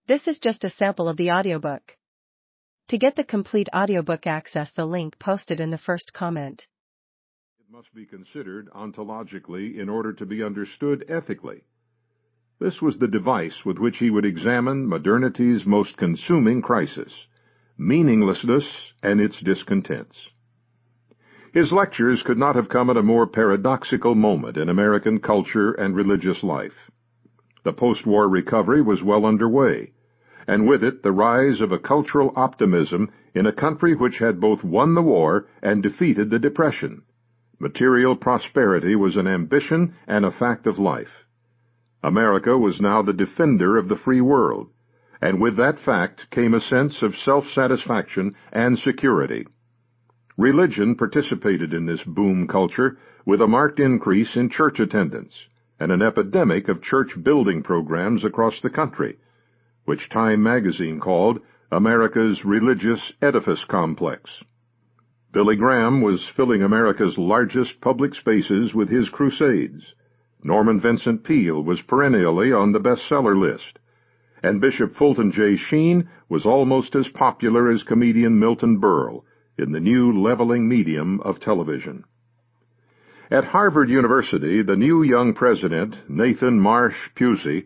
This is just a sample of the audiobook. To get the complete audiobook, access the link posted in the first comment. It must be considered ontologically in order to be understood ethically. This was the device with which he would examine modernity's most consuming crisis, meaninglessness and its discontents. His lectures could not have come at a more paradoxical moment in American culture and religious life. The post-war recovery was well underway, and with it the rise of a cultural optimism in a country which had both won the war and defeated the Depression. Material prosperity was an ambition and a fact of life. America was now the defender of the free world, and with that fact came a sense of self-satisfaction and security. Religion participated in this boom culture with a marked increase in church attendance and an epidemic of church-building programs across the country, which Time magazine called America's religious edifice complex. Billy Graham was filling America's largest public spaces with his crusades. Norman Vincent Peale was perennially on the bestseller list, and Bishop Fulton J. Sheen was almost as popular as comedian Milton Berle in the new leveling medium of television. At Harvard University, the new young president, Nathan Marsh Pusey,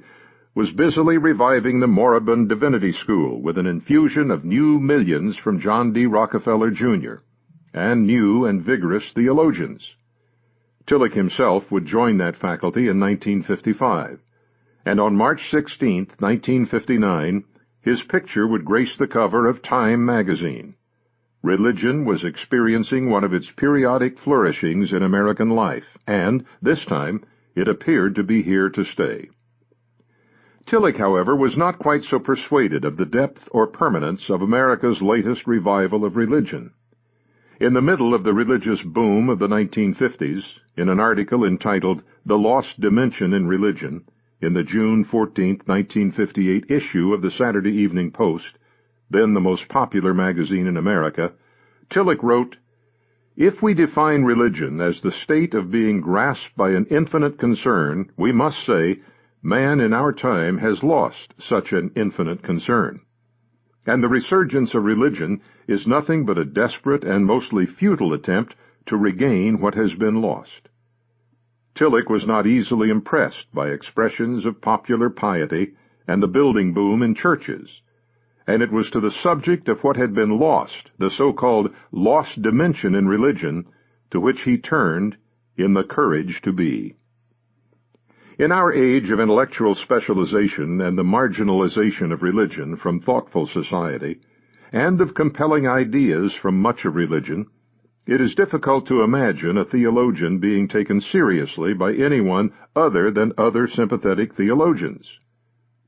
was busily reviving the moribund divinity school with an infusion of new millions from John D. Rockefeller, Jr., and new and vigorous theologians. Tillich himself would join that faculty in 1955, and on March 16, 1959, his picture would grace the cover of Time magazine. Religion was experiencing one of its periodic flourishings in American life, and, this time, it appeared to be here to stay. Tillich, however, was not quite so persuaded of the depth or permanence of America's latest revival of religion. In the middle of the religious boom of the 1950s, in an article entitled The Lost Dimension in Religion, in the June 14, 1958 issue of the Saturday Evening Post, then the most popular magazine in America, Tillich wrote, "If we define religion as the state of being grasped by an infinite concern, we must say, man in our time has lost such an infinite concern. And the resurgence of religion is nothing but a desperate and mostly futile attempt to regain what has been lost." Tillich was not easily impressed by expressions of popular piety and the building boom in churches, and it was to the subject of what had been lost, the so-called lost dimension in religion, to which he turned in The Courage to Be. In our age of intellectual specialization and the marginalization of religion from thoughtful society, and of compelling ideas from much of religion, it is difficult to imagine a theologian being taken seriously by anyone other than other sympathetic theologians.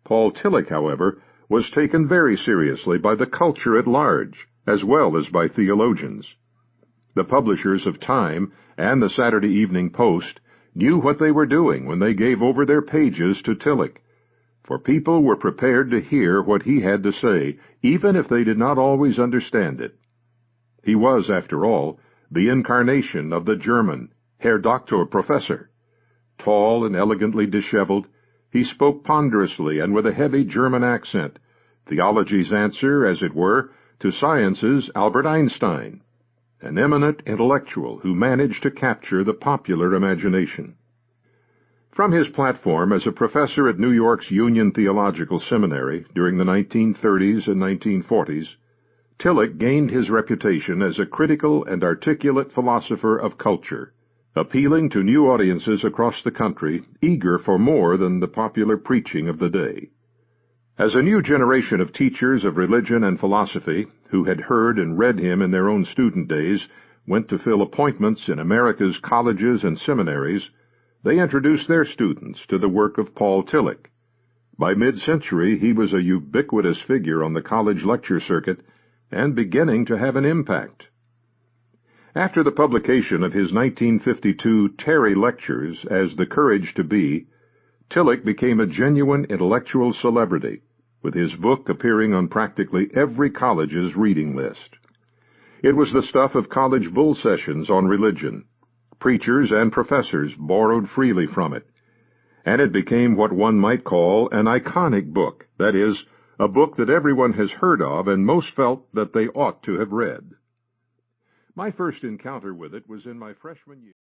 Paul Tillich, however, was taken very seriously by the culture at large, as well as by theologians. The publishers of Time and the Saturday Evening Post knew what they were doing when they gave over their pages to Tillich, for people were prepared to hear what he had to say, even if they did not always understand it. He was, after all, the incarnation of the German, Herr Doktor Professor. Tall and elegantly disheveled, he spoke ponderously and with a heavy German accent, theology's answer, as it were, to science's Albert Einstein, an eminent intellectual who managed to capture the popular imagination. From his platform as a professor at New York's Union Theological Seminary during the 1930s and 1940s, Tillich gained his reputation as a critical and articulate philosopher of culture, appealing to new audiences across the country, eager for more than the popular preaching of the day. As a new generation of teachers of religion and philosophy, who had heard and read him in their own student days, went to fill appointments in America's colleges and seminaries, they introduced their students to the work of Paul Tillich. By mid-century, he was a ubiquitous figure on the college lecture circuit and beginning to have an impact. After the publication of his 1952 Terry Lectures as The Courage to Be, Tillich became a genuine intellectual celebrity, with his book appearing on practically every college's reading list. It was the stuff of college bull sessions on religion. Preachers and professors borrowed freely from it, and it became what one might call an iconic book, that is, a book that everyone has heard of and most felt that they ought to have read. My first encounter with it was in my freshman year.